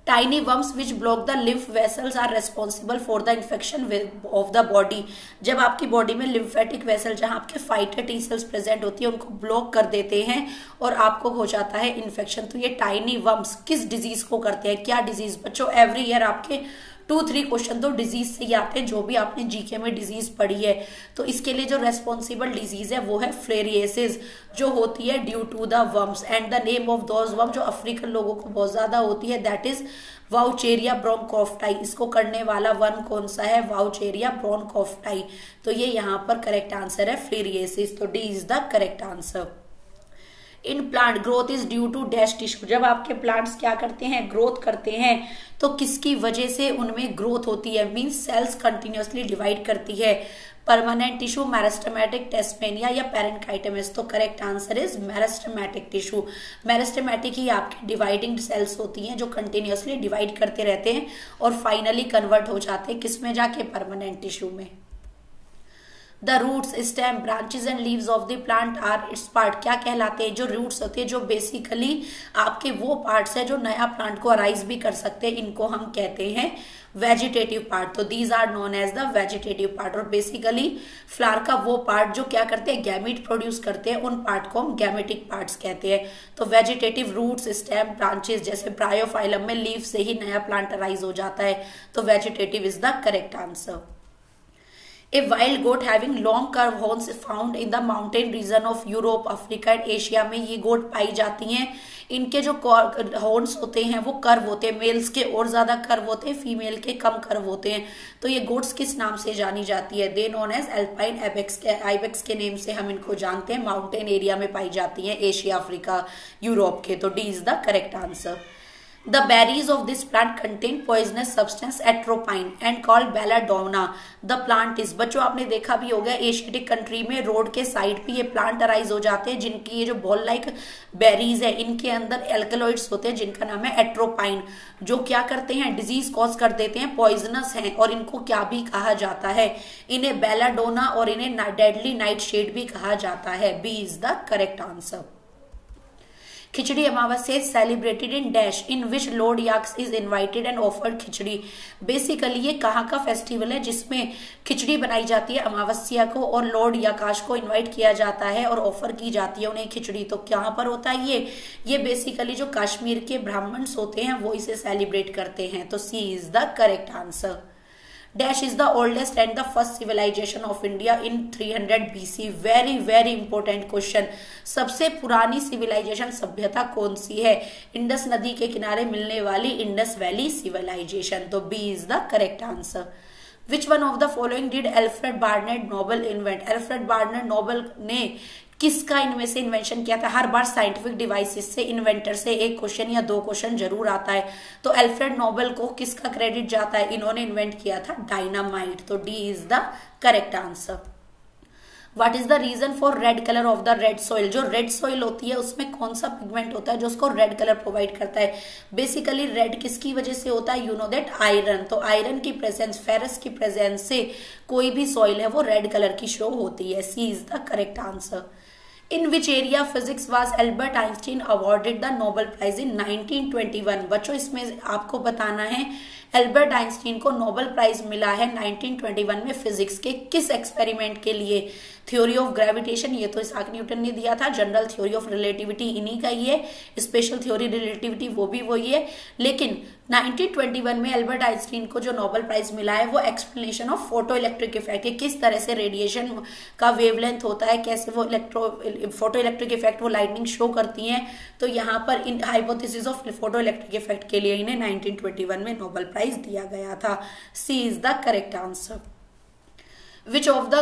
Speaker 1: Tiny worms which block the lymph vessels are responsible for the infection of the body। जब आपकी बॉडी में लिम्फेटिक वेसल जहां आपके फाइटर टी सेल्स प्रेजेंट होती है उनको ब्लॉक कर देते हैं और आपको हो जाता है इन्फेक्शन। तो ये टाइनी वर्म्स किस डिजीज को करते हैं, क्या डिजीज बच्चों, एवरी ईयर आपके 2-3 क्वेश्चन तो डिजीज से ही आते हैं, जो भी आपने जीके में डिजीज पढ़ी है। तो इसके लिए जो रेस्पॉन्सिबल डिजीज है वो है फ्लेरिएसिस, जो होती है due to the worms, and the name of those worm जो अफ्रीकन लोगों को बहुत ज्यादा होती है, दैट इज वाउचेरिया ब्रोंकोफ्टाई। इसको करने वाला वर्म कौन सा है, वाउचेरिया ब्रोंकोफ्टाई। तो ये यहाँ पर करेक्ट आंसर है फ्लेरिएसिस। तो D is the correct answer. In plant growth is due to dash tissue. जब आपके प्लांट्स क्या करते हैं, ग्रोथ करते हैं, तो किसकी वजह से उनमें ग्रोथ होती है, मींस सेल्स कंटिन्यूअसली डिवाइड करती है। परमानेंट टिश्यू, मेरिस्टेमेटिक, टेस्मेनिया या पेरेन्काइटोमस। तो correct answer is meristematic tissue. Meristematic ही आपकी डिवाइडिंग सेल्स होती हैं जो कंटिन्यूअसली डिवाइड करते रहते हैं और फाइनली कन्वर्ट हो जाते हैं किसमें जाके, परमानेंट टिश्यू में। The roots, stem, branches and leaves of the plant are its part. क्या कहलाते हैं, जो रूट्स होते हैं जो बेसिकली आपके वो पार्ट्स है जो नया प्लांट को अराइज भी कर सकते हैं, इनको हम कहते हैं वेजिटेटिव पार्ट। तो these are known as the vegetative part. और बेसिकली फ्लावर का वो पार्ट जो क्या करते हैं, गैमीट प्रोड्यूस करते हैं, उन पार्ट को हम गैमेटिक पार्ट्स कहते हैं। तो वेजिटेटिव रूट्स, स्टेम, ब्रांचेस, जैसे ब्रायोफाइलम में लीफ से ही नया प्लांट अराइज हो जाता है। तो vegetative is the correct answer. A wild goat having long curved horns found in the mountain region of Europe, Africa and Asia में ये गोट पाई जाती हैं। इनके जो हॉर्न्स होते हैं वो कर्व होते हैं, मेल्स के और ज्यादा कर्व होते हैं, फीमेल के कम कर्व होते हैं। तो ये गोट्स किस नाम से जानी जाती है, दे नोन एज एल्पाइन आइबेक्स के नेम से हम इनको जानते हैं। माउंटेन एरिया में पाई जाती है, एशिया, अफ्रीका, यूरोप के। तो D is the correct answer. The berries of this plant contain poisonous substance atropine and called belladonna. The plant is, बच्चों आपने देखा भी होगा एशियाटिक कंट्री में रोड के साइड पे ये प्लांट अराइज हो जाते हैं, जिनकी ये जो बॉल लाइक बेरीज है इनके अंदर एल्कलॉइड्स होते हैं जिनका नाम है एट्रोपाइन, जो क्या करते हैं, डिजीज कॉज कर देते हैं, पॉइजनस हैं। और इनको क्या भी कहा जाता है, इन्हें बेलाडोना और इन्हें डेडली नाइट शेड भी कहा जाता है। B is the correct answer. Khichdi Amavasya is celebrated in dash in which lord Yaksh is invited and offered khichdi. Basically ये कहाँ का फेस्टिवल है जिसमें खिचड़ी बनाई जाती है अमावस्या को, और लॉर्ड याकाश को इनवाइट किया जाता है और ऑफर की जाती है उन्हें खिचड़ी। तो कहाँ पर होता है ये बेसिकली जो कश्मीर के ब्राह्मण्स होते हैं वो इसे सेलिब्रेट करते हैं। तो C is the correct answer. Dash is the oldest and the first civilization of India in 300 BC। Very very important question. सबसे पुरानी सिविलाइजेशन सभ्यता कौन सी है, इंडस नदी के किनारे मिलने वाली इंडस वैली सिविलाइजेशन। तो B is the correct answer. Which one of the following did Alfred Barnett Nobel invent. Alfred Barnett Nobel ने किसका इनमें से इन्वेंशन किया था। हर बार साइंटिफिक डिवाइसेस से इन्वेंटर से एक क्वेश्चन या 2 क्वेश्चन जरूर आता है। तो एल्फ्रेड नोबल को किसका क्रेडिट जाता है, इन्होंने इन्वेंट किया था डायनामाइट। तो D is the correct answer. What is the reason for red colour of the red soil? जो रेड सॉइल होती है उसमें कौन सा पिगमेंट होता है जो उसको रेड कलर प्रोवाइड करता है? बेसिकली रेड किसकी वजह से होता है? You know that iron. तो आयरन की प्रेजेंस, फेरस की प्रेजेंस से कोई भी सॉइल है वो रेड कलर की शो होती है। C is the correct answer. In which area of physics was Albert Einstein awarded the Nobel Prize in 1921? बच्चों इसमें आपको बताना है एल्बर्ट आइंस्टीन को नोबेल प्राइज मिला है 1921 में फिजिक्स के किस एक्सपेरिमेंट के लिए? थ्योरी ऑफ ग्रेविटेशन, ये तो इसाक न्यूटन ने दिया था। जनरल थ्योरी ऑफ रिलेटिविटी इन्हीं का ही है। स्पेशल थ्योरी रिलेटिविटी वो भी वही है। लेकिन 1921 में एल्बर्ट आइंस्टीन को जो नोबेल प्राइज मिला है वो explanation of photo electric effect, किस तरह से रेडिएशन का वेवलेंथ होता है, कैसे वो फोटो इलेक्ट्रिक इफेक्ट वो लाइटनिंग शो करती हैं। तो यहाँ पर in hypothesis of photo electric effect के लिए इन्हें 1921 में नोबेल प्राइज दिया गया था। C is the correct answer. Which of the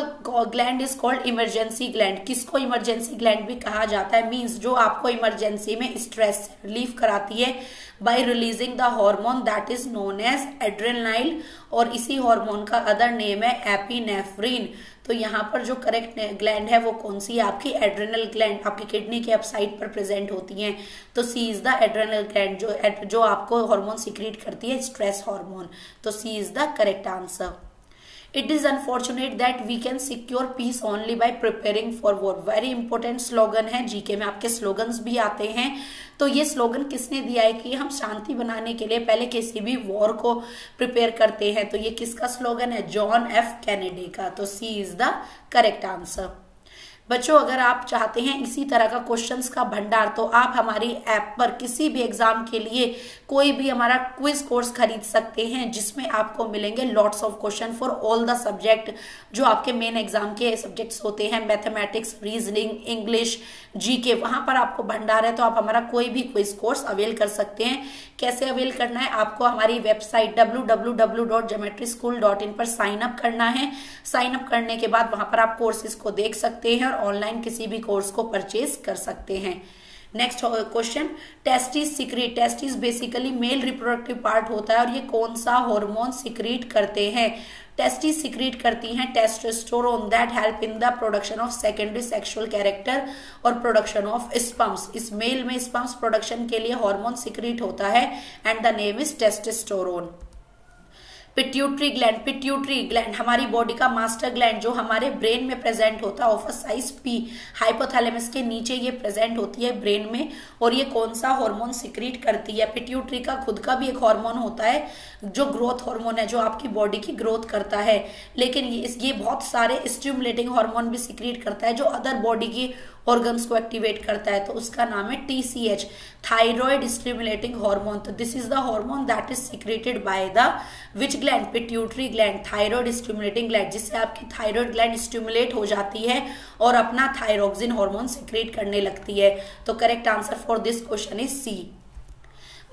Speaker 1: gland is called emergency gland? किसको इमरजेंसी ग्लैंड भी कहा जाता है? मीन्स जो आपको इमरजेंसी में स्ट्रेस रिलीफ कराती है by releasing the hormone that is known as adrenaline, और इसी हार्मोन का अदर नेम है एपिनेफ्रिन। तो यहाँ पर जो करेक्ट ग्लैंड है वो कौन सी है? आपकी एड्रेनल ग्लैंड, आपकी किडनी के अपसाइड पर प्रेजेंट होती हैं। तो C is the adrenal gland जो आपको हार्मोन सिक्रीट करती है, स्ट्रेस हार्मोन। तो C is the correct answer. It is unfortunate that we can secure peace only by preparing for war. Very important slogan है, GK में आपके slogans भी आते हैं। तो ये स्लोगन किसने दिया है कि हम शांति बनाने के लिए पहले किसी भी वॉर को प्रिपेयर करते हैं? तो ये किसका स्लोगन है? जॉन एफ कैनेडी का। तो C is the correct answer. बच्चों अगर आप चाहते हैं इसी तरह का क्वेश्चंस का भंडार तो आप हमारी ऐप पर किसी भी एग्जाम के लिए कोई भी हमारा क्विज कोर्स खरीद सकते हैं, जिसमें आपको मिलेंगे lots of question for all the subject जो आपके मेन एग्जाम के सब्जेक्ट्स होते हैं, मैथमेटिक्स, रीजनिंग, इंग्लिश, जीके। वहां पर आपको भंडार है तो आप हमारा कोई भी क्विज कोर्स अवेल कर सकते हैं। कैसे अवेल करना है? आपको हमारी वेबसाइट www.geometryschool.in पर साइन अप करना है। साइन अप करने के बाद वहां पर आप कोर्सेज को देख सकते हैं और ऑनलाइन किसी भी कोर्स को परचेज कर सकते हैं। Next question, testis secrete. Testis basically male reproductive part होता है और ये कौन सा हार्मोन सिक्रीट करते हैं? टेस्टिस सिक्रीट करती हैं testosterone that help in the production of secondary sexual character और प्रोडक्शन ऑफ स्पर्म्स। इस मेल में स्पर्म्स प्रोडक्शन के लिए हार्मोन सिक्रीट होता है and the name is testosterone. Pituitary gland. Pituitary gland हमारी बॉडी का मास्टर ग्लैंड जो हमारे ब्रेन में प्रेजेंट होता है, of a size P, hypothalamus के नीचे ये प्रेजेंट होती है ब्रेन में, और ये कौन सा हार्मोन सिक्रीट करती है? पिट्यूटरी का खुद का भी एक हार्मोन होता है जो ग्रोथ हार्मोन है, जो आपकी बॉडी की ग्रोथ करता है, लेकिन ये बहुत सारे स्टिमुलेटिंग हार्मोन भी सिक्रीट करता है जो अदर बॉडी की ऑर्गन्स को एक्टिवेट करता है। तो उसका नाम है TCH, थायराइड स्टिमुलेटिंग हार्मोन। तो this is the hormone that is secreted by the which gland? Pituitary gland, thyroid stimulating gland, जिससे आपकी थायराइड ग्लैंड स्टिमुलेट हो जाती है और अपना थायरोक्सिन हार्मोन सिक्रेट करने लगती है। तो correct answer for this question is C.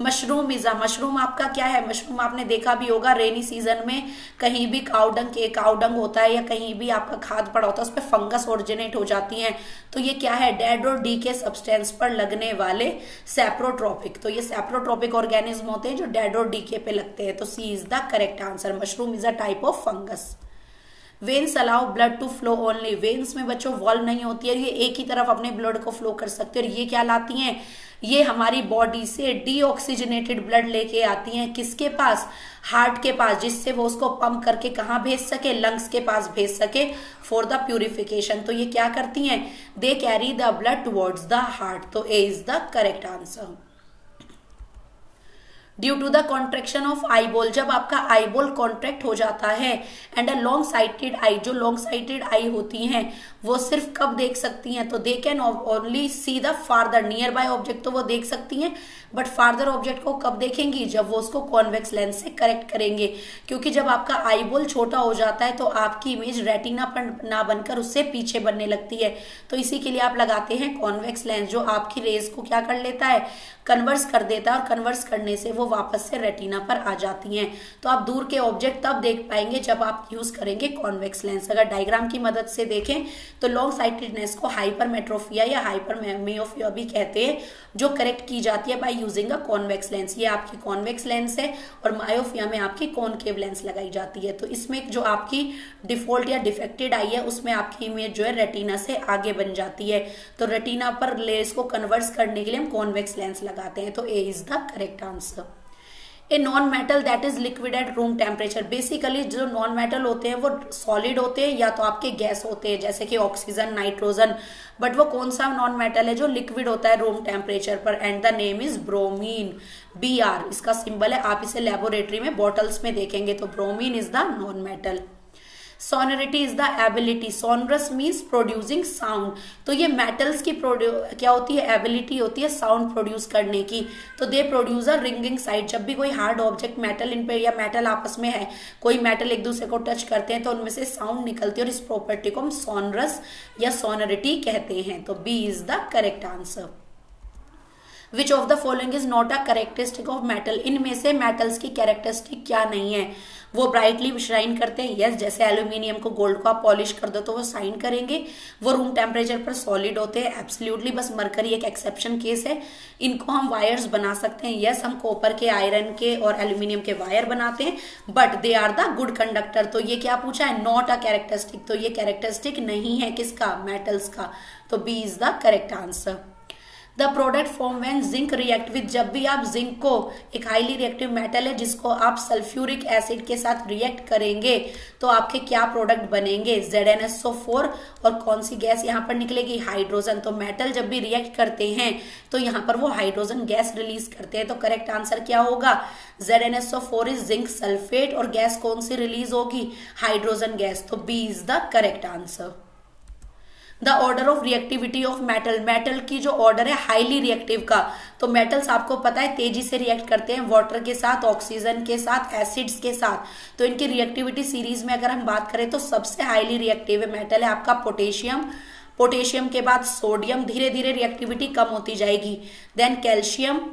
Speaker 1: Mushroom is mushroom आपका क्या है? मशरूम आपने देखा भी होगा रेनी सीजन में कहीं भी काउडंग होता है या कहीं भी आपका खाद पड़ा होता है, उस पर फंगस ओरिजिनेट हो जाती हैं। तो ये क्या है? डेड और डीके सब्सटेंस पर लगने वाले सैप्रोट्रोपिक। तो ये सैप्रोट्रोपिक ऑर्गेनिज्म होते हैं जो डेड और डीके पे लगते हैं। तो C is the correct answer. Mushroom is a type of fungus. Veins allow blood to flow only. Veins में बच्चों वॉल्व नहीं होती है, ये एक ही तरफ अपने ब्लड को फ्लो कर सकते हैं। और ये क्या लाती हैं? ये हमारी बॉडी से डीऑक्सीजनेटेड ब्लड लेके आती हैं। किसके पास? हार्ट के पास, जिससे वो उसको पंप करके कहाँ भेज सके? लंग्स के पास भेज सके फॉर द प्यूरिफिकेशन। तो ये क्या करती हैं? They carry the blood towards the heart. तो A is the correct answer. Due to the contraction of eyeball, जब आपका आईबॉल कॉन्ट्रैक्ट हो जाता है and a long sighted eye, जो लॉन्ग साइटेड आई होती हैं वो सिर्फ कब देख सकती हैं? तो they can only see the farther, near by object तो वो देख सकती हैं, बट फार्दर ऑब्जेक्ट को कब देखेंगी? जब वो उसको कॉन्वेक्स लेंस से करेक्ट करेंगे। क्योंकि जब आपका आईबॉल छोटा हो जाता है तो आपकी इमेज रेटिना पर ना बनकर उससे पीछे बनने लगती है। तो इसी के लिए आप लगाते हैं कॉन्वेक्स लेंस जो आपकी रेज को क्या कर लेता है? कन्वर्स कर देता है और कन्वर्स करने से वो वापस से रेटिना पर आ जाती हैं। तो आप दूर के ऑब्जेक्ट तब देख पाएंगे जब आप यूज करेंगे कॉन्वेक्स लेंस। अगर डायग्राम की मदद से देखें तो लॉन्ग साइटेडनेस को हाइपरमेट्रोफिया या हाइपरमियोपिया भी कहते हैं, जो करेक्ट की जाती है by using a convex lens. ये आपकी कॉन्वेक्स लेंस है और मायोपिया में आपकी कॉनकेव लेंस लगाई जाती है। तो इसमें जो आपकी डिफॉल्ट या डिफेक्टेड आई है उसमें आपकी इमेज जो है रेटिना से आगे बन जाती है। तो रेटिना पर लेंस को कन्वर्स करने के लिए हम कॉन्वेक्स लेंस लगाते हैं। तो A is the correct answer. A non metal that is liquid at room temperature. Basically जो नॉन मेटल होते हैं वो सॉलिड होते हैं या तो आपके गैस होते हैं जैसे कि ऑक्सीजन, नाइट्रोजन, बट वो कौन सा नॉन मेटल है जो लिक्विड होता है रूम टेम्परेचर पर, and the name is bromine. Br इसका सिंबल है, आप इसे लेबोरेटरी में बॉटल्स में देखेंगे। तो bromine is the non metal. Sonority is the ability, sonorous means producing sound. तो ये मेटल्स की क्या होती है, एबिलिटी होती है साउंड प्रोड्यूस करने की। तो they produce a ringing side. जब भी कोई हार्ड ऑब्जेक्ट मेटल इन पे या मेटल आपस में है, कोई मेटल एक दूसरे को टच करते हैं तो उनमें से साउंड निकलती है और इस प्रॉपर्टी को हम सोनरस या सोनरिटी कहते हैं। तो B is the correct answer. Which of the following is not a characteristic of metal. इनमें से मेटल्स की कैरेक्टरिस्टिक क्या नहीं है। वो ब्राइटली शाइन करते हैं, यस, जैसे एल्यूमिनियम को, गोल्ड को आप पॉलिश कर दो तो वो शाइन करेंगे। वो रूम टेम्परेचर पर सॉलिड होते हैं, एब्सोल्युटली, बस मरकरी एक एक्सेप्शन केस है। इनको हम वायर्स बना सकते हैं, यस, हम कॉपर के, आयरन के और एल्यूमिनियम के वायर बनाते हैं, but they are the good conductor. तो ये क्या पूछा है, नॉट अ कैरेक्टरिस्टिक। तो ये कैरेक्टरिस्टिक नहीं है किसका, मेटल्स का। तो B is the correct answer. The product form when zinc react with. जब भी आप जिंक को, एक हाईली रिएक्टिव मेटल है जिसको आप सल्फ्यूरिक एसिड के साथ रिएक्ट करेंगे तो आपके क्या प्रोडक्ट बनेंगे, ZnSO4। और कौन सी गैस यहाँ पर निकलेगी, हाइड्रोजन। तो मेटल जब भी रिएक्ट करते हैं तो यहाँ पर वो हाइड्रोजन गैस रिलीज करते हैं। तो करेक्ट आंसर क्या होगा, ZnSO4 इज जिंक सल्फेट और गैस कौन सी रिलीज होगी, हाइड्रोजन गैस। तो B is the correct answer. The order of reactivity of metal. Metal की जो ऑर्डर है हाईली रिएक्टिव का, तो मेटल्स आपको पता है तेजी से रिएक्ट करते हैं वाटर के साथ, ऑक्सीजन के साथ, एसिड्स के साथ। तो इनकी रिएक्टिविटी सीरीज में अगर हम बात करें तो सबसे हाईली रिएक्टिव मेटल है आपका पोटेशियम। पोटेशियम के बाद सोडियम, धीरे धीरे रिएक्टिविटी कम होती जाएगी, then calcium,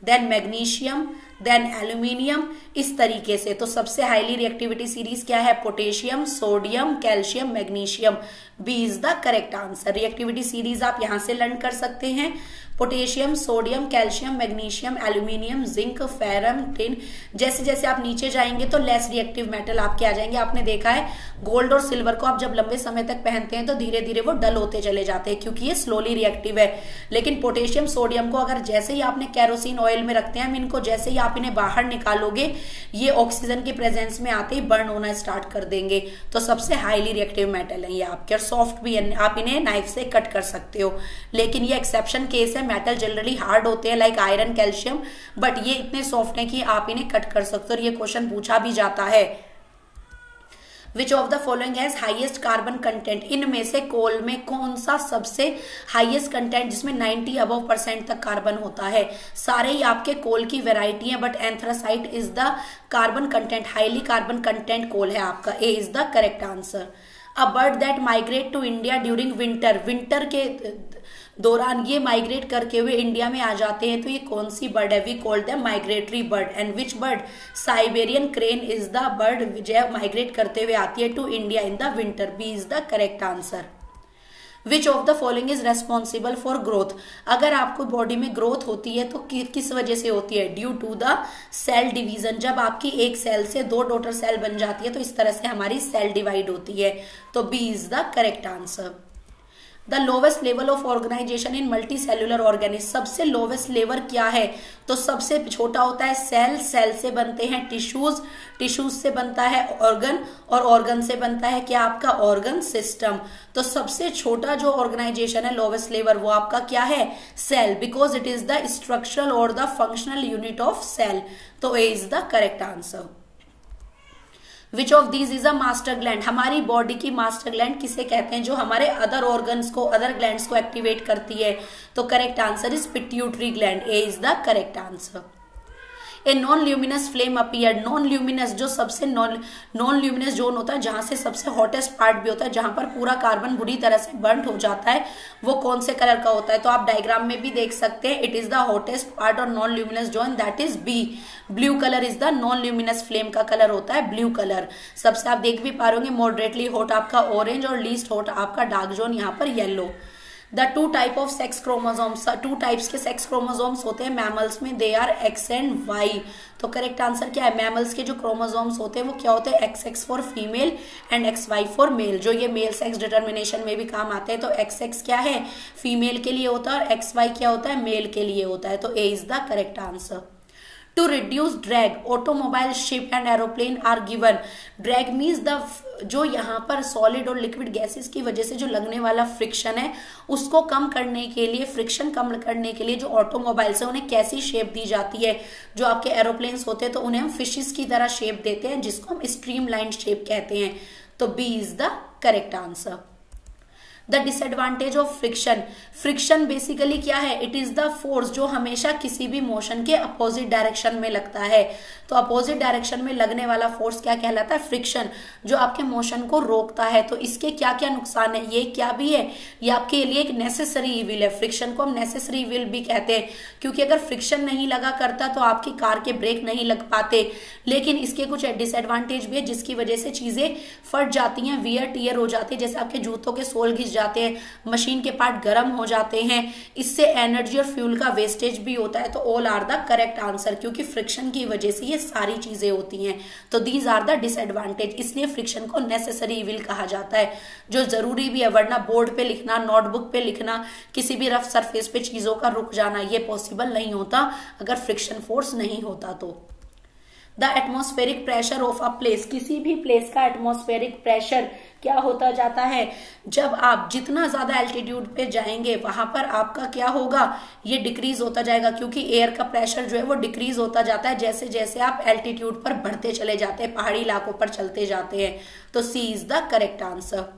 Speaker 1: then magnesium, then aluminium, इस तरीके से। तो सबसे हाईली रिएक्टिविटी सीरीज क्या है, potassium, sodium, calcium, magnesium. B is the correct answer. Reactivity series आप यहां से लर्न कर सकते हैं, potassium, sodium, calcium, magnesium, aluminium, zinc, ferrum, tin. जैसे जैसे आप नीचे जाएंगे तो लेस रिएक्टिव मेटल आपके आ जाएंगे। आपने देखा है गोल्ड और सिल्वर को आप जब लंबे समय तक पहनते हैं तो धीरे धीरे वो डल होते चले जाते हैं क्योंकि ये स्लोली रिएक्टिव है। लेकिन पोटेशियम, सोडियम को अगर जैसे ही आपने कैरोसिन ऑयल में रखते हैं, इनको जैसे ही आप इन्हें बाहर निकालोगे ये ऑक्सीजन की प्रेजेंस में आते ही बर्न होना स्टार्ट कर देंगे। तो सबसे हाईली रिएक्टिव मेटल है ये आपके, और सॉफ्ट भी है, आप इन्हें नाइफ से कट कर सकते हो। लेकिन ये एक्सेप्शन केस है, मेटल जनरली हार्ड होते हैं लाइक आयरन, कैल्शियम, बट ये इतने सॉफ्ट हैं कि आप इन्हें कट कर सकते हो। और ये क्वेश्चन पूछा भी जाता है, विच of the following has highest carbon content. इनमें से कोल में कौन सा सबसे हाईएस्ट कंटेंट जिसमें 90% तक कार्बन होता है। सारे ही आपके कोल की वेराइटी है, but anthracite is the carbon content, highly carbon content coal है आपका। A is the correct answer. A bird that migrate to India during winter. Winter के दौरान ये माइग्रेट करके हुए इंडिया में आ जाते हैं, तो ये कौन सी बर्ड है, we call them migratory bird. And which bird, Siberian crane is the bird जो माइग्रेट करते हुए आती है to India in the winter. B is the correct answer. Which of the following is responsible for growth. अगर आपको body में growth होती है तो किस वजह से होती है, due to the cell division. जब आपकी एक सेल से 2 डॉटर सेल बन जाती है तो इस तरह से हमारी सेल डिवाइड होती है। तो B is the correct answer. The lowest level of organisation in multicellular organism. सबसे लोवेस्ट लेवल क्या है, तो सबसे छोटा होता है सेल, सेल से बनते हैं टिश्यूज, टिश्यूज से बनता है ऑर्गन, और ऑर्गन से बनता है क्या आपका ऑर्गन सिस्टम। तो सबसे छोटा जो ऑर्गेनाइजेशन है लोवेस्ट लेवल वो आपका क्या है, cell, because it is the structural और the functional unit of cell. तो A is the correct answer. Which of these is a master gland. हमारी बॉडी की मास्टर ग्लैंड किसे कहते हैं, जो हमारे अदर ऑर्गन्स को, अदर ग्लैंड्स को एक्टिवेट करती है। तो correct answer is pituitary gland. A is the correct answer. A non luminous flame appeared. Non luminous जो सबसे नॉन ल्यूमिनस जोन होता है, जहां से सबसे हॉटेस्ट पार्ट भी होता है, जहां पर पूरा कार्बन बुरी तरह से बर्न हो जाता है, वो कौन से कलर का होता है? तो आप डायग्राम में भी देख सकते हैं, it is the hottest part और non luminous zone, that is B. Blue colour is the non luminous flame का कलर होता है ब्लू कलर। सबसे आप देख भी पा रहे होंगे, मॉडरेटली हॉट आपका ऑरेंज और लीस्ट हॉट आपका डार्क जोन यहाँ पर yellow. The two type of sex chromosomes, two types के सेक्स क्रोमोसोम्स होते हैं मैमल्स में, they are X and Y. तो करेक्ट आंसर क्या है? मैमल्स के जो क्रोमोसोम्स होते हैं वो क्या होते हैं? X for female and X Y for male. जो ये मेल सेक्स डिटर्मिनेशन में भी काम आते हैं। तो एक्स क्या है? फीमेल के लिए होता है, और एक्स वाई क्या होता है? मेल के लिए होता है। तो A is the correct answer. To reduce drag, automobile, ship and aeroplane are given. Drag means the जो यहाँ पर सॉलिड और लिक्विड गैसेस की वजह से जो लगने वाला फ्रिक्शन है, उसको कम करने के लिए, फ्रिक्शन कम करने के लिए जो ऑटोमोबाइल्स है उन्हें कैसी शेप दी जाती है? जो आपके एरोप्लेन्स होते हैं तो उन्हें हम फिशेस की तरह शेप देते हैं, जिसको हम स्ट्रीमलाइन शेप कहते हैं। तो B is the correct answer. The disadvantage of friction, friction basically क्या है? इट इज द फोर्स जो हमेशा किसी भी मोशन के अपोजिट डायरेक्शन में लगता है। तो अपोजिट डायरेक्शन में लगने वाला फोर्स क्या कहलाता है? फ्रिक्शन, जो आपके मोशन को रोकता है। तो इसके क्या क्या नुकसान है? ये क्या भी है? ये आपके लिए एक नेसेसरी इविल है। फ्रिक्शन को हम नेसेसरी इविल भी कहते हैं, क्योंकि अगर फ्रिक्शन नहीं लगा करता तो आपकी कार के ब्रेक नहीं लग पाते। लेकिन इसके कुछ डिसएडवांटेज भी है, जिसकी वजह से चीजें फट जाती हैं, वियर टियर हो जाती है, जैसे आपके जूतों के सोल घिस जाते हैं, मशीन के पार्ट गर्म हो जाते हैं, इससे एनर्जी और फ्यूल का वेस्टेज भी होता है। तो all are the correct answer, क्योंकि फ्रिक्शन की वजह से ये सारी चीजें होती हैं। तो दीज आर द डिसएडवांटेज, इसलिए फ्रिक्शन को नेसेसरी इविल कहा जाता है, जो जरूरी भी है। वरना बोर्ड पे लिखना, नोटबुक पे लिखना, किसी भी रफ सरफेस पे चीजों का रुक जाना, ये पॉसिबल नहीं होता अगर फ्रिक्शन फोर्स नहीं होता तो। The atmospheric pressure of a place, किसी भी प्लेस का एटमॉस्फेरिक प्रेशर क्या होता जाता है? जब आप जितना ज्यादा एल्टीट्यूड पे जाएंगे वहां पर आपका क्या होगा? ये डिक्रीज होता जाएगा, क्योंकि एयर का प्रेशर जो है वो डिक्रीज होता जाता है जैसे जैसे आप एल्टीट्यूड पर बढ़ते चले जाते हैं, पहाड़ी इलाकों पर चलते जाते हैं। तो C is the correct answer.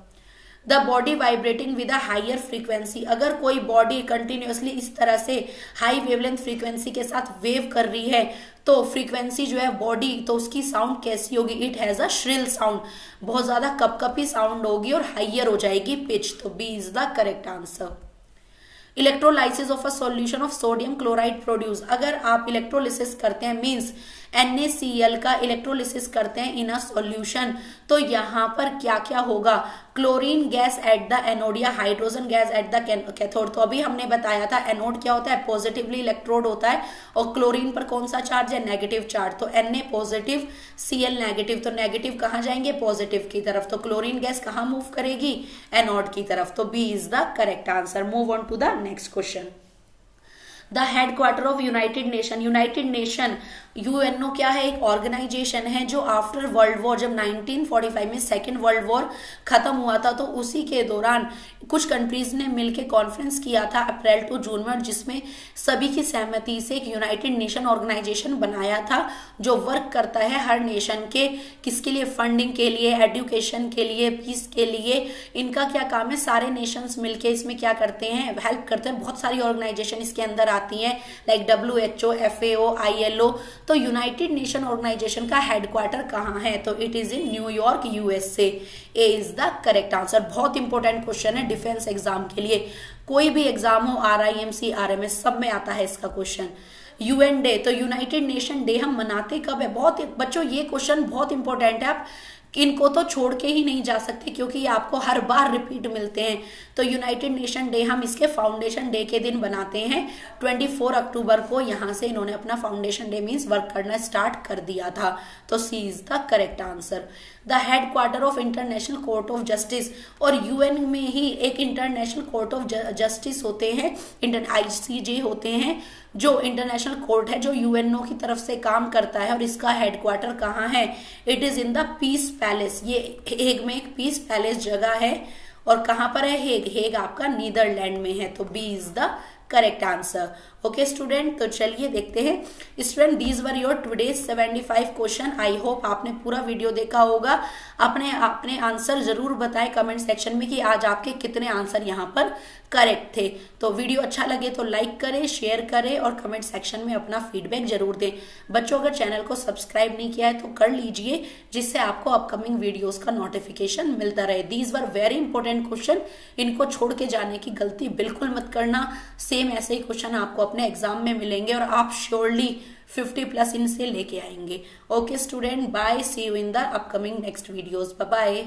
Speaker 1: The body vibrating with a higher frequency, अगर कोई बॉडी कंटिन्यूअसली इस तरह से हाई वेवलेंथ फ्रीक्वेंसी के साथ वेव कर रही है, तो फ्रीक्वेंसी जो है बॉडी, तो उसकी साउंड कैसी होगी? It has a shrill sound, बहुत ज्यादा कपकपी साउंड होगी और हाइयर हो जाएगी पिच। तो B is the correct answer. Electrolysis of a solution of sodium chloride produce, अगर आप इलेक्ट्रोलिसिस करते हैं, मींस NaCl का इलेक्ट्रोलिसिस करते हैं इन अ सॉल्यूशन, तो यहाँ पर क्या क्या होगा? Chlorine gas at the anode या hydrogen gas at the cathode. तो अभी हमने बताया था एनोड क्या होता है? पॉजिटिवली इलेक्ट्रोड होता है, और क्लोरीन पर कौन सा चार्ज है? Negative charge. तो Na पॉजिटिव, Cl नेगेटिव, तो नेगेटिव कहाँ जाएंगे? पॉजिटिव की तरफ। तो क्लोरीन गैस कहाँ मूव करेगी? एनोड की तरफ। तो B is the correct answer. Move on to the next question. The headquarter of United Nation, United Nation UNO क्या है? एक ऑर्गेनाइजेशन है जो आफ्टर वर्ल्ड वॉर, जब 1945 में सेकेंड वर्ल्ड वॉर खत्म हुआ था, तो उसी के दौरान कुछ कंट्रीज ने मिलकर कॉन्फ्रेंस किया था अप्रैल टू जून में, जिसमें सभी की सहमति से एक यूनाइटेड नेशन ऑर्गेनाइजेशन बनाया था, जो वर्क करता है हर नेशन के किसके लिए? फंडिंग के लिए, एजुकेशन के लिए, पीस के लिए। इनका क्या काम है? सारे नेशंस मिलके इसमें क्या करते हैं? हेल्प करते हैं। बहुत सारी ऑर्गेनाइजेशन इसके अंदर आती हैं, लाइक WHO, FAO, ILO। तो यूनाइटेड नेशन ऑर्गेनाइजेशन का हेडक्वार्टर कहाँ है? तो it is in New York, USA। A is the correct answer. बहुत इंपॉर्टेंट क्वेश्चन है डिफेंस एग्जाम के लिए, कोई भी एग्जाम हो, RIMC, RMS, सब में आता है इसका क्वेश्चन। UN डे, तो यूनाइटेड नेशन डे हम मनाते कब है? बहुत बच्चों ये क्वेश्चन बहुत इंपॉर्टेंट है, आप इनको तो छोड़ के ही नहीं जा सकते, क्योंकि ये आपको हर बार रिपीट मिलते हैं। तो यूनाइटेड नेशन डे हम इसके फाउंडेशन डे के दिन बनाते हैं। 24 अक्टूबर को यहाँ से इन्होंने अपना फाउंडेशन डे मीन्स वर्क करना स्टार्ट कर दिया था। तो C is the correct answer. The headquarter of International Court of Justice, और UN में ही एक इंटरनेशनल कोर्ट ऑफ जस्टिस होते हैं, ICJ होते हैं, जो इंटरनेशनल कोर्ट है जो UNO की तरफ से काम करता है, और इसका हेडक्वार्टर कहाँ है? It is in the piece palace. ये हेग में एक पीस पैलेस जगह है, और कहाँ पर है? हेग। हेग आपका नीदरलैंड में है। तो B is the correct answer. Okay student, तो चलिए देखते हैं। Student, these were your today's 75 question. I hope आपने पूरा वीडियो देखा होगा। अपने आंसर जरूर बताएं कमेंट सेक्शन में कि आज आपके कितने आंसर यहाँ पर करेक्ट थे। तो वीडियो अच्छा लगे तो लाइक करें, शेयर करें और कमेंट सेक्शन में अपना फीडबैक जरूर दें। बच्चों अगर चैनल को सब्सक्राइब नहीं किया है तो कर लीजिए, जिससे आपको अपकमिंग वीडियोस का नोटिफिकेशन मिलता रहे। These were very important question, इनको छोड़ के जाने की गलती बिल्कुल मत करना। सेम ऐसे ही क्वेश्चन आपको अपने एग्जाम में मिलेंगे और आप श्योरली 50+ इनसे लेके आएंगे। Okay student, bye, see you in the upcoming next videos, bye bye.